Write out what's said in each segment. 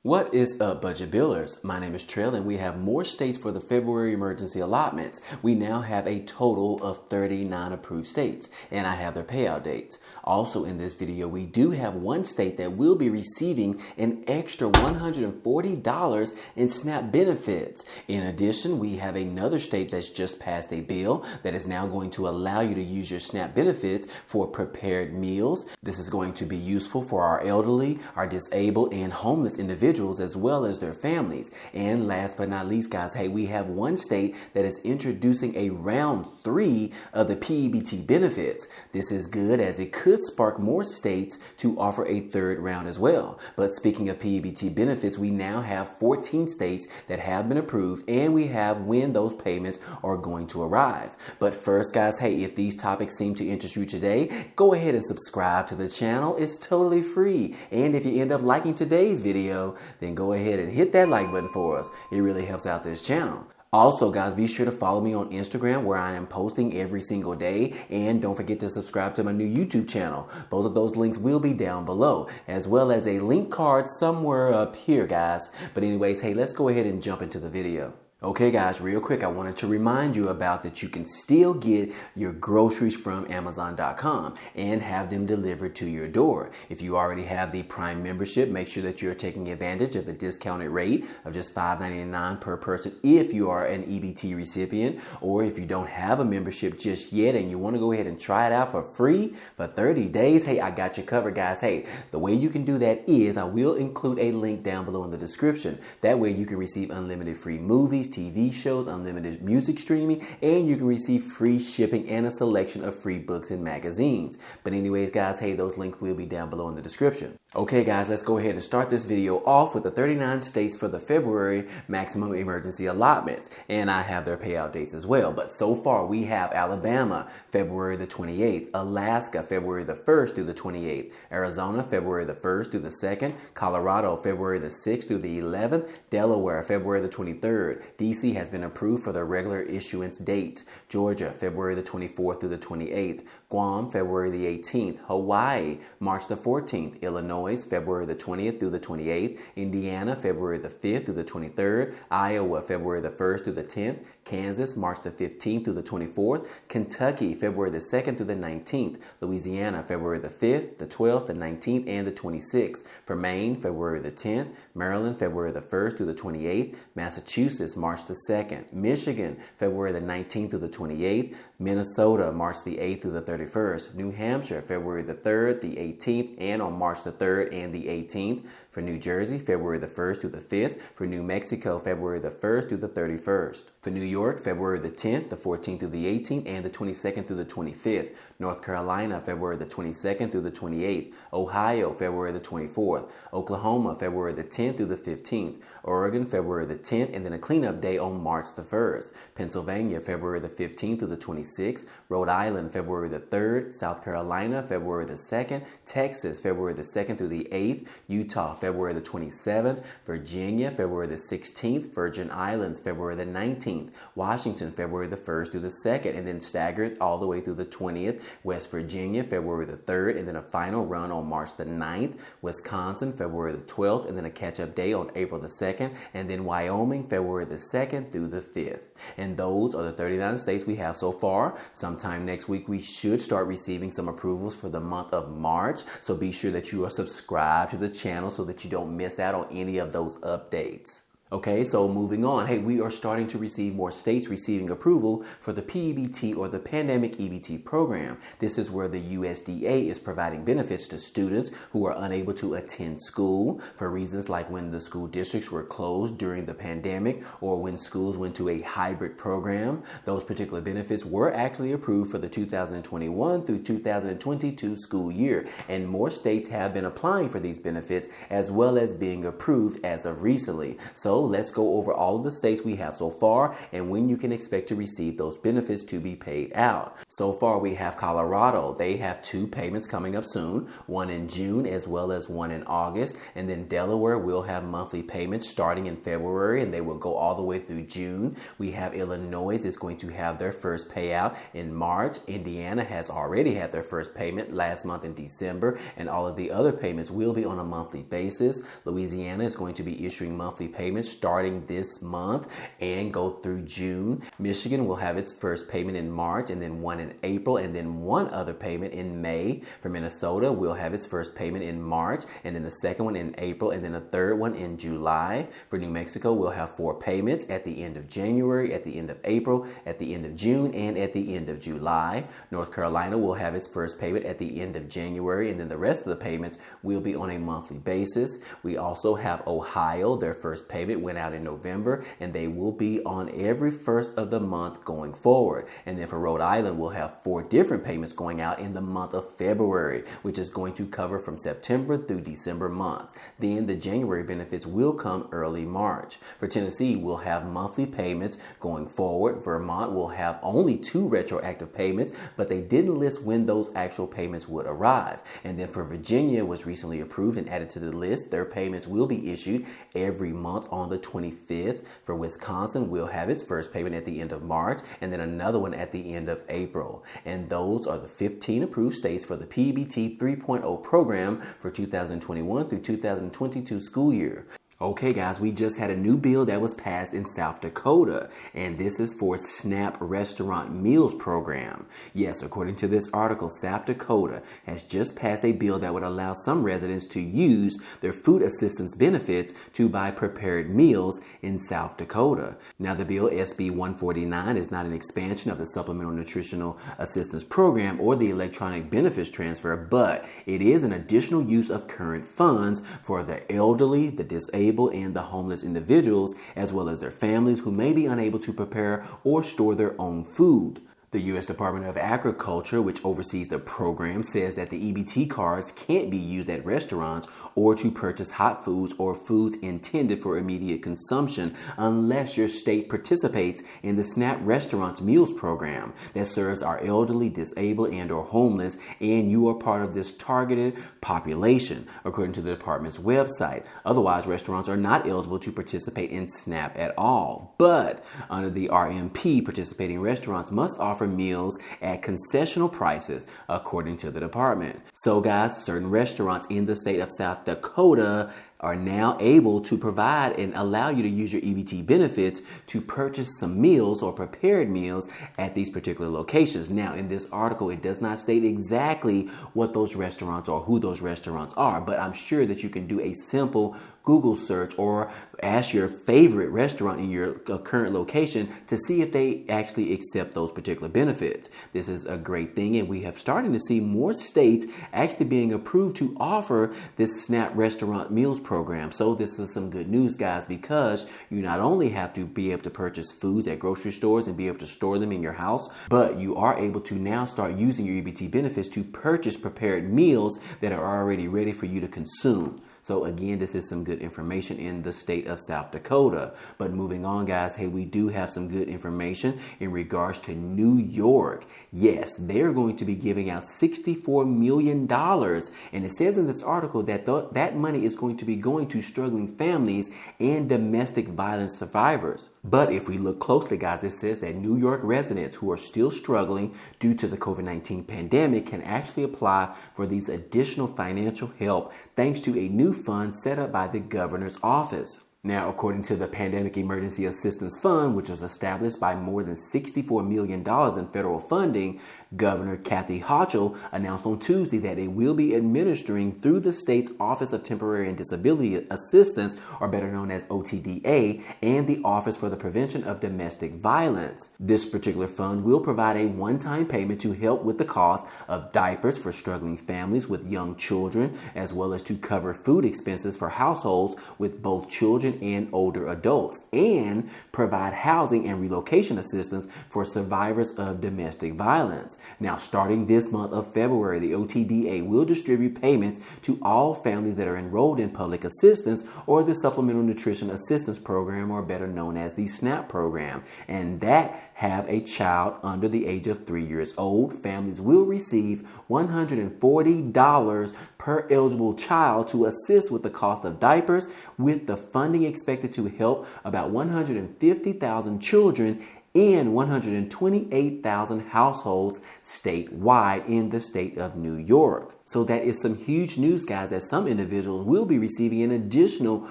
What is up, budget billers? My name is Trail and we have more states for the February emergency allotments. We now have a total of 39 approved states and I have their payout dates. Also in this video, we do have one state that will be receiving an extra $140 in SNAP benefits. In addition, we have another state that's just passed a bill that is now going to allow you to use your SNAP benefits for prepared meals. This is going to be useful for our elderly, our disabled, and homeless individuals, as well as their families. And last but not least, guys, hey, we have one state that is introducing a round 3 of the P-EBT benefits. This is good as it could spark more states to offer a third round as well. But speaking of P-EBT benefits, we now have 14 states that have been approved, and we have when those payments are going to arrive. But first, guys, hey, if these topics seem to interest you today, go ahead and subscribe to the channel. It's totally free. And if you end up liking today's video, then go ahead and hit that like button for us. It really helps out this channel. Also, guys, be sure to follow me on Instagram where I am posting every single day. And don't forget to subscribe to my new YouTube channel. Both of those links will be down below, as well as a link card somewhere up here, guys. But anyways, hey, let's go ahead and jump into the video. Okay, guys, real quick, I wanted to remind you about that you can still get your groceries from Amazon.com and have them delivered to your door. If you already have the Prime membership, make sure that you're taking advantage of the discounted rate of just $5.99 per person if you are an EBT recipient, or if you don't have a membership just yet and you want to go ahead and try it out for free for 30 days, hey, I got you covered, guys. Hey, the way you can do that is I will include a link down below in the description. That way you can receive unlimited free movies, TV shows, unlimited music streaming, and you can receive free shipping and a selection of free books and magazines. But anyways, guys, hey, those links will be down below in the description. Okay, guys, let's go ahead and start this video off with the 39 states for the February maximum emergency allotments. And I have their payout dates as well. But so far, we have Alabama, February the 28th, Alaska, February the 1st through the 28th, Arizona, February the 1st through the 2nd, Colorado, February the 6th through the 11th, Delaware, February the 23rd, DC has been approved for the regular issuance date, Georgia, February the 24th through the 28th, Guam, February the 18th, Hawaii, March the 14th, Illinois, February the 20th through the 28th, Indiana, February the 5th through the 23rd, Iowa, February the 1st through the 10th, Kansas, March the 15th through the 24th, Kentucky, February the 2nd through the 19th, Louisiana, February the 5th, the 12th, the 19th, and the 26th. For Maine, February the 10th, Maryland, February the 1st through the 28th, Massachusetts, March the 2nd, Michigan, February the 19th through the 28th, Minnesota, March the 8th through the 31st, New Hampshire, February the 3rd, the 18th, and on March the 3rd and the 18th. For New Jersey, February the 1st through the 5th. For New Mexico, February the 1st through the 31st. For New York, February the 10th, the 14th through the 18th, and the 22nd through the 25th. North Carolina, February the 22nd through the 28th. Ohio, February the 24th. Oklahoma, February the 10th through the 15th. Oregon, February the 10th, and then a cleanup day on March the 1st. Pennsylvania, February the 15th through the 26th. Rhode Island, February the 3rd. South Carolina, February the 2nd. Texas, February the 2nd through the 8th. Utah, February the 27th, Virginia, February the 16th, Virgin Islands, February the 19th, Washington, February the 1st through the 2nd, and then staggered all the way through the 20th, West Virginia, February the 3rd, and then a final run on March the 9th, Wisconsin, February the 12th, and then a catch-up day on April the 2nd, and then Wyoming, February the 2nd through the 5th. And those are the 39 states we have so far. Sometime next week, we should start receiving some approvals for the month of March, so be sure that you are subscribed to the channel so that you don't miss out on any of those updates. Okay, so moving on. Hey, we are starting to receive more states receiving approval for the P-EBT or the Pandemic EBT program. This is where the USDA is providing benefits to students who are unable to attend school for reasons like when the school districts were closed during the pandemic or when schools went to a hybrid program. Those particular benefits were actually approved for the 2021 through 2022 school year, and more states have been applying for these benefits as well as being approved as of recently. So So let's go over all of the states we have so far and when you can expect to receive those benefits to be paid out. So far we have Colorado. They have 2 payments coming up soon, one in June as well as one in August. And then Delaware will have monthly payments starting in February and they will go all the way through June. We have Illinois is going to have their first payout in March. Indiana has already had their first payment last month in December, and all of the other payments will be on a monthly basis. Louisiana is going to be issuing monthly payments starting this month and go through June. Michigan will have its first payment in March and then one in April and then one other payment in May. For Minnesota, we'll have its first payment in March and then the second one in April and then the third one in July. For New Mexico, we'll have 4 payments at the end of January, at the end of April, at the end of June, and at the end of July. North Carolina will have its first payment at the end of January, and then the rest of the payments will be on a monthly basis. We also have Ohio. Their first payment went out in November, and they will be on every first of the month going forward. And then for Rhode Island, we'll have 4 different payments going out in the month of February, which is going to cover from September through December months. Then the January benefits will come early March. For Tennessee, we'll have monthly payments going forward. Vermont will have only 2 retroactive payments, but they didn't list when those actual payments would arrive. And then for Virginia, was recently approved and added to the list. Their payments will be issued every month on the 25th. For Wisconsin, we'll have its first payment at the end of March and then another one at the end of April. And those are the 15 approved states for the P-EBT 3.0 program for 2021 through 2022 school year. Okay guys, we just had a new bill that was passed in South Dakota, and this is for SNAP Restaurant Meals Program. Yes, according to this article, South Dakota has just passed a bill that would allow some residents to use their food assistance benefits to buy prepared meals in South Dakota. Now the bill, SB 149, is not an expansion of the Supplemental Nutritional Assistance Program or the electronic benefits transfer, but it is an additional use of current funds for the elderly, the disabled, and the homeless individuals, as well as their families who may be unable to prepare or store their own food. The U.S. Department of Agriculture, which oversees the program, says that the EBT cards can't be used at restaurants or to purchase hot foods or foods intended for immediate consumption unless your state participates in the SNAP Restaurants Meals Program that serves our elderly, disabled, and or homeless, and you are part of this targeted population, according to the department's website. Otherwise, restaurants are not eligible to participate in SNAP at all. But under the RMP, participating restaurants must offer meals at concessional prices, according to the department. So guys, certain restaurants in the state of South Dakota are now able to provide and allow you to use your EBT benefits to purchase some meals or prepared meals at these particular locations. Now, in this article, it does not state exactly what those restaurants or who those restaurants are, but I'm sure that you can do a simple Google search or ask your favorite restaurant in your current location to see if they actually accept those particular benefits. This is a great thing, and we have started to see more states actually being approved to offer this SNAP Restaurant Meals Program. So this is some good news, guys, because you not only have to be able to purchase foods at grocery stores and be able to store them in your house, but you are able to now start using your EBT benefits to purchase prepared meals that are already ready for you to consume. So again, this is some good information in the state of South Dakota. But moving on, guys, hey, we do have some good information in regards to New York. Yes, they're going to be giving out $64 million. And it says in this article that that money is going to be going to struggling families and domestic violence survivors. But if we look closely, guys, it says that New York residents who are still struggling due to the COVID-19 pandemic can actually apply for these additional financial help thanks to a new fund set up by the governor's office. Now, according to the Pandemic Emergency Assistance Fund, which was established by more than $64 million in federal funding, Governor Kathy Hochul announced on Tuesday that it will be administering through the state's Office of Temporary and Disability Assistance, or better known as OTDA, and the Office for the Prevention of Domestic Violence. This particular fund will provide a one-time payment to help with the cost of diapers for struggling families with young children, as well as to cover food expenses for households with both children children and older adults, and provide housing and relocation assistance for survivors of domestic violence. Now, starting this month of February, the OTDA will distribute payments to all families that are enrolled in public assistance or the Supplemental Nutrition Assistance Program, or better known as the SNAP program, and that have a child under the age of 3 years old. Families will receive $140 per eligible child to assist with the cost of diapers, with the funding expected to help about 150,000 children in 128,000 households statewide in the state of New York. So that is some huge news, guys, that some individuals will be receiving an additional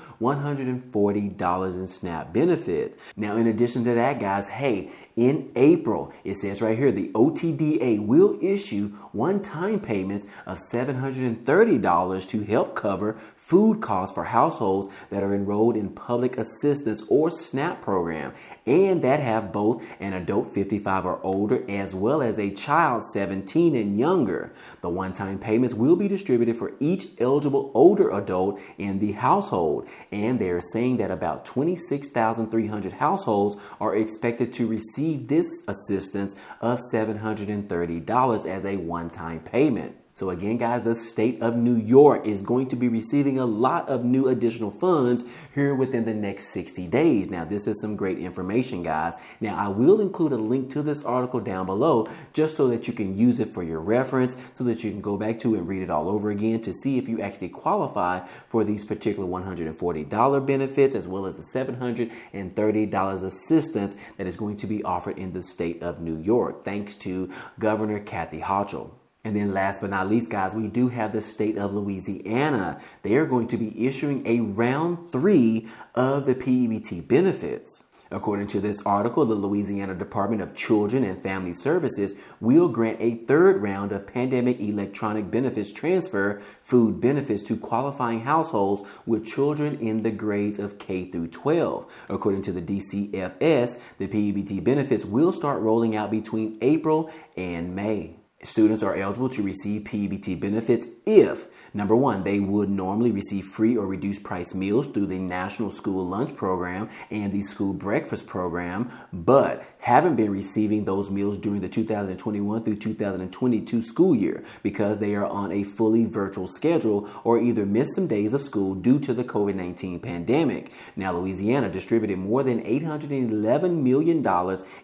$140 in SNAP benefits. Now, in addition to that, guys, hey, in April, it says right here, the OTDA will issue one-time payments of $730 to help cover food costs for households that are enrolled in public assistance or SNAP program, and that have both an adult 55 or older as well as a child 17 and younger. The one-time payments will be distributed for each eligible older adult in the household, and they're saying that about 26,300 households are expected to receive this assistance of $730 as a one-time payment. So again, guys, the state of New York is going to be receiving a lot of new additional funds here within the next 60 days. Now, this is some great information, guys. Now, I will include a link to this article down below just so that you can use it for your reference, so that you can go back to and read it all over again to see if you actually qualify for these particular $140 benefits, as well as the $730 assistance that is going to be offered in the state of New York, thanks to Governor Kathy Hochul. And then last but not least, guys, we do have the state of Louisiana. They are going to be issuing a round 3 of the P-EBT benefits. According to this article, the Louisiana Department of Children and Family Services will grant a third round of pandemic electronic benefits transfer food benefits to qualifying households with children in the grades of K through 12. According to the DCFS, the P-EBT benefits will start rolling out between April and May. Students are eligible to receive P-EBT benefits if, number one, they would normally receive free or reduced price meals through the National School Lunch Program and the School Breakfast Program, but haven't been receiving those meals during the 2021 through 2022 school year because they are on a fully virtual schedule or either missed some days of school due to the COVID-19 pandemic. Now, Louisiana distributed more than $811 million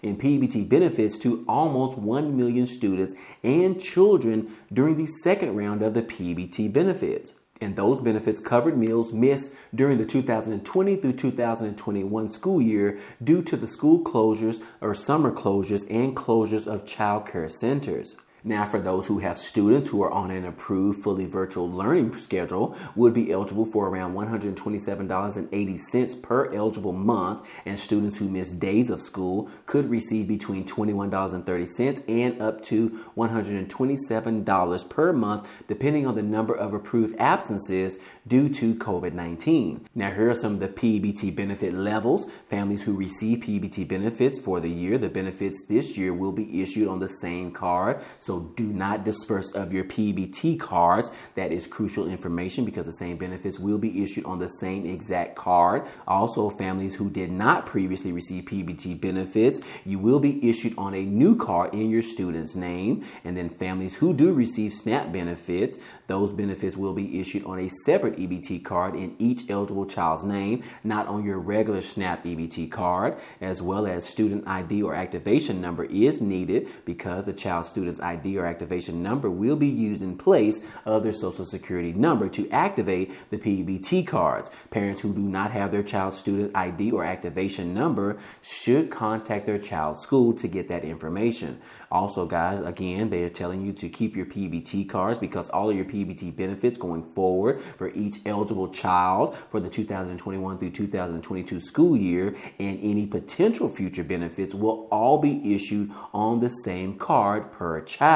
in P-EBT benefits to almost 1 million students and children during the second round of the P-EBT benefits. And those benefits covered meals missed during the 2020 through 2021 school year due to the school closures or summer closures and closures of child care centers. Now, for those who have students who are on an approved fully virtual learning schedule, would be eligible for around $127.80 per eligible month, and students who miss days of school could receive between $21.30 and up to $127 per month, depending on the number of approved absences due to COVID-19. Now, here are some of the P-EBT benefit levels. Families who receive P-EBT benefits for the year, the benefits this year will be issued on the same card. So do not disperse of your P-EBT cards. That is crucial information because the same benefits will be issued on the same exact card. Also, families who did not previously receive P-EBT benefits, you will be issued on a new card in your student's name. And then families who do receive SNAP benefits, those benefits will be issued on a separate EBT card in each eligible child's name, not on your regular SNAP EBT card, as well as student ID or activation number is needed because the child's student's ID or activation number will be used in place of their social security number to activate the P-EBT cards. Parents who do not have their child's student ID or activation number should contact their child's school to get that information. Also, guys, again, they are telling you to keep your P-EBT cards because all of your P-EBT benefits going forward for each eligible child for the 2021 through 2022 school year and any potential future benefits will all be issued on the same card per child.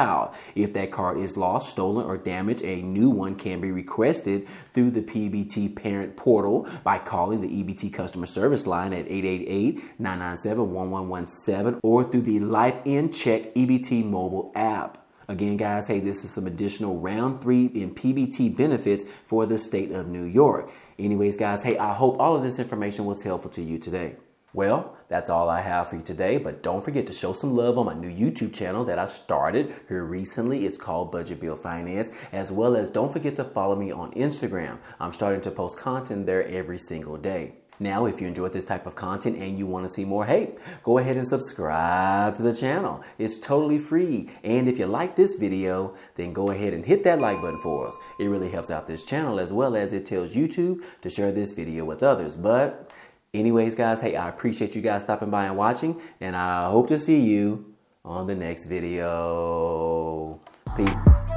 If that card is lost, stolen, or damaged, a new one can be requested through the P-EBT parent portal by calling the EBT customer service line at 888-997-1117 or through the Life in Check EBT mobile app. Again, guys, hey, this is some additional round 3 in P-EBT benefits for the state of New York. Anyways, guys, hey, I hope all of this information was helpful to you today. Well, that's all I have for you today, but don't forget to show some love on my new YouTube channel that I started here recently. It's called Budget Bill Finance, as well as don't forget to follow me on Instagram. I'm starting to post content there every single day. Now, if you enjoyed this type of content and you want to see more, hey, go ahead and subscribe to the channel. It's totally free. And if you like this video, then go ahead and hit that like button for us. It really helps out this channel, as well as it tells YouTube to share this video with others. But anyways, guys, hey, I appreciate you guys stopping by and watching, and I hope to see you on the next video. Peace.